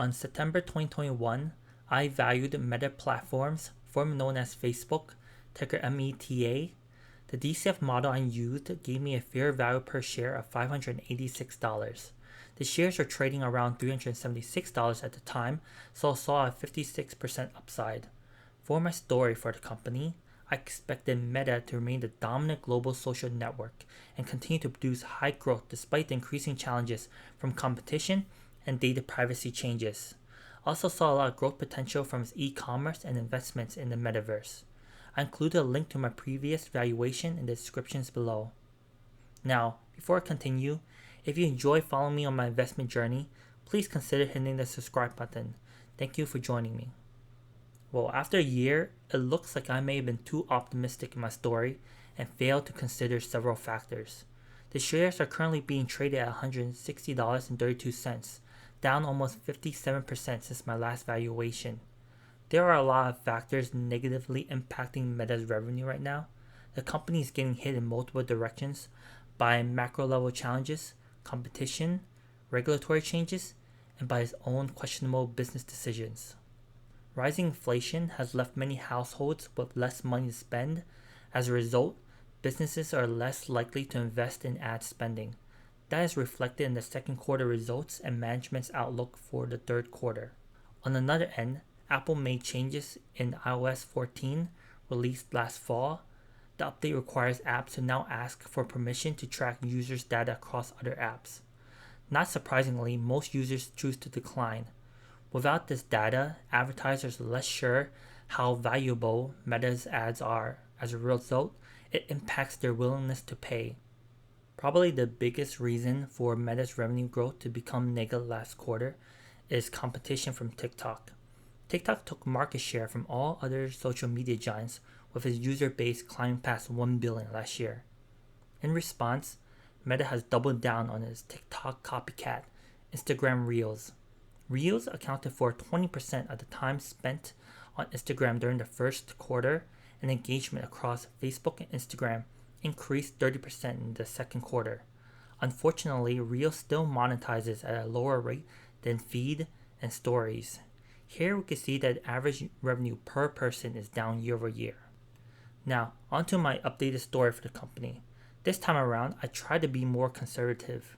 On September 2021, I valued Meta Platforms, formerly known as Facebook, ticker META. The DCF model I used gave me a fair value per share of $586. The shares were trading around $376 at the time, so I saw a 56% upside. For my story for the company, I expected Meta to remain the dominant global social network and continue to produce high growth despite the increasing challenges from competition and data privacy changes. I also saw a lot of growth potential from its e-commerce and investments in the metaverse. I included a link to my previous valuation in the descriptions below. Now, before I continue, if you enjoy following me on my investment journey, please consider hitting the subscribe button. Thank you for joining me. Well, after a year, it looks like I may have been too optimistic in my story and failed to consider several factors. The shares are currently being traded at $160.32, down almost 57% since my last valuation. There are a lot of factors negatively impacting Meta's revenue right now. The company is getting hit in multiple directions by macro level challenges, competition, regulatory changes, and by its own questionable business decisions. Rising inflation has left many households with less money to spend. As a result, businesses are less likely to invest in ad spending. That is reflected in the second quarter results and management's outlook for the third quarter. On another end, Apple made changes in iOS 14, released last fall. The update requires apps to now ask for permission to track users' data across other apps. Not surprisingly, most users choose to decline. Without this data, advertisers are less sure how valuable Meta's ads are. As a result, it impacts their willingness to pay. Probably the biggest reason for Meta's revenue growth to become negative last quarter is competition from TikTok. TikTok took market share from all other social media giants, with its user base climbing past 1 billion last year. In response, Meta has doubled down on its TikTok copycat, Instagram Reels. Reels accounted for 20% of the time spent on Instagram during the first quarter, and engagement across Facebook and Instagram increased 30% in the second quarter. Unfortunately, Reels still monetizes at a lower rate than Feed and Stories. Here we can see that average revenue per person is down year over year. Now, onto my updated story for the company. This time around, I tried to be more conservative.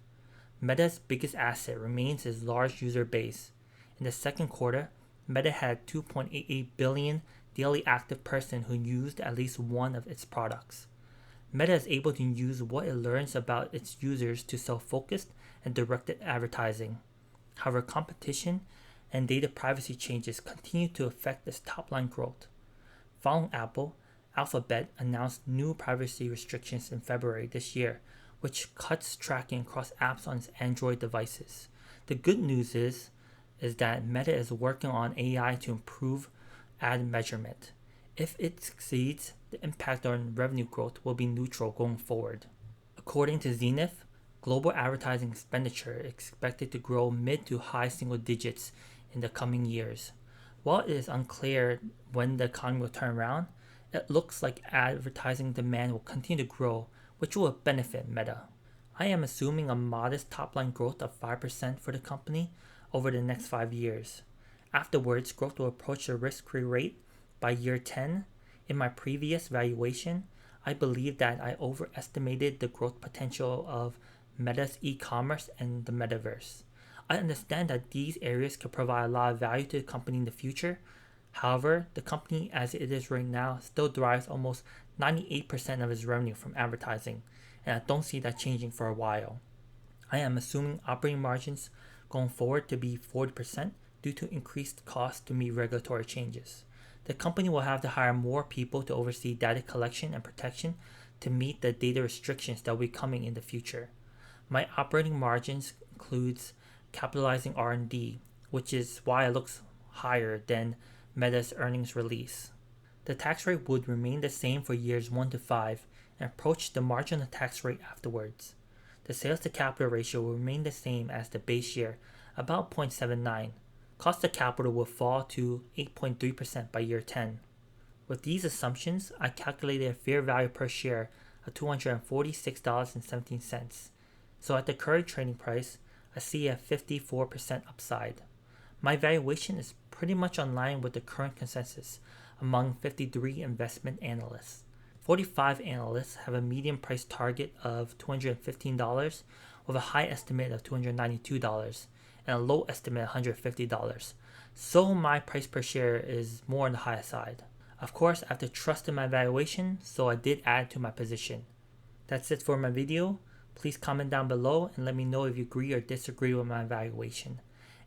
Meta's biggest asset remains its large user base. In the second quarter, Meta had 2.88 billion daily active persons who used at least one of its products. Meta is able to use what it learns about its users to sell focused and directed advertising. However, competition and data privacy changes continue to affect its top-line growth. Following Apple, Alphabet announced new privacy restrictions in February this year, which cuts tracking across apps on its Android devices. The good news is that Meta is working on AI to improve ad measurement. If it succeeds, the impact on revenue growth will be neutral going forward. According to Zenith, global advertising expenditure is expected to grow mid to high single digits in the coming years. While it is unclear when the economy will turn around, it looks like advertising demand will continue to grow, which will benefit Meta. I am assuming a modest top-line growth of 5% for the company over the next 5 years. Afterwards, growth will approach the risk-free rate by year 10. In my previous valuation, I believe that I overestimated the growth potential of Meta's e-commerce and the metaverse. I understand that these areas could provide a lot of value to the company in the future. However, the company as it is right now still derives almost 98% of its revenue from advertising, and I don't see that changing for a while. I am assuming operating margins going forward to be 40% due to increased costs to meet regulatory changes. The company will have to hire more people to oversee data collection and protection to meet the data restrictions that will be coming in the future. My operating margins includes capitalizing R&D, which is why it looks higher than Meta's earnings release. The tax rate would remain the same for years 1 to 5 and approach the marginal tax rate afterwards. The sales to capital ratio will remain the same as the base year, about 0.79. Cost of capital will fall to 8.3% by year 10. With these assumptions, I calculated a fair value per share of $246.17. So at the current trading price, I see a 54% upside. My valuation is pretty much in line with the current consensus among 53 investment analysts. 45 analysts have a median price target of $215 with a high estimate of $292 and a low estimate of $150. So my price per share is more on the high side. Of course, I have to trust in my valuation, so I did add to my position. That's it for my video. Please comment down below and let me know if you agree or disagree with my valuation.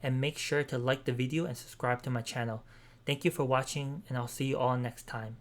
And make sure to like the video and subscribe to my channel. Thank you for watching, and I'll see you all next time.